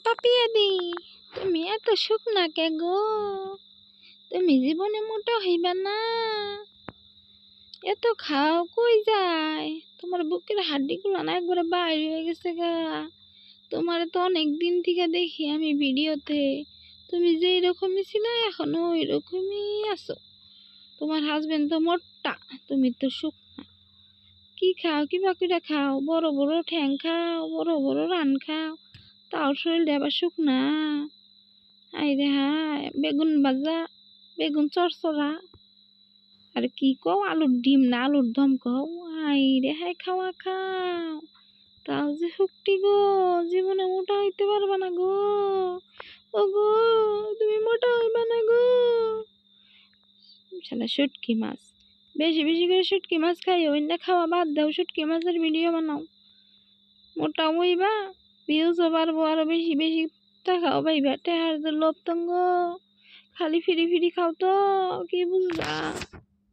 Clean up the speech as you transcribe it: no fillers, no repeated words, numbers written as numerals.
পাপিয়াদি, তুমি এত শুকনা কে গো? তুমি জীবনে মোটা হইবা না। এত খাও কই যায়? তোমার বুকের হাড্ডিগুলো না একবারে বাইর হয়ে গেছে গা। তোমার তো অনেক দিন থেকে দেখি আমি ভিডিওতে, তুমি যেই রকমই ছিলে এখনো ওই রকমই আছো। তোমার হাজবেন্ড তো মোটা, তুমি তো শুকনা। কি খাও, কি বাকিটা খাও? বড় বড় ঠ্যাং খাও, বড় বড় রান খাও, তাও শরীরটা আবার শুকনা। হাই রে হাই, বেগুন ভাজা, বেগুন চরচরা, আর কি কও আলুর ডিম না আলুর দম কও। হাই রে হাই, খাওয়া খাও, তাও যে শুকটি গো, জীবনে মোটা হইতে পারবা না গো। ও গো, তুমি মোটা হইবা না গো। শালা শুটকি মাছ, বেশি বেশি করে শুটকি মাছ খাইও, না খাওয়া বাদ দাও, শুটকি মাছের ভিডিও বানাও, মোটা হইবা, ভিউজও বাড়বো, আরো বেশি বেশি টাকাও পাইবা। টেহার যে লোভ তঙ্গ, খালি ফিরি ফিরি খাও তো, কি বুঝবা।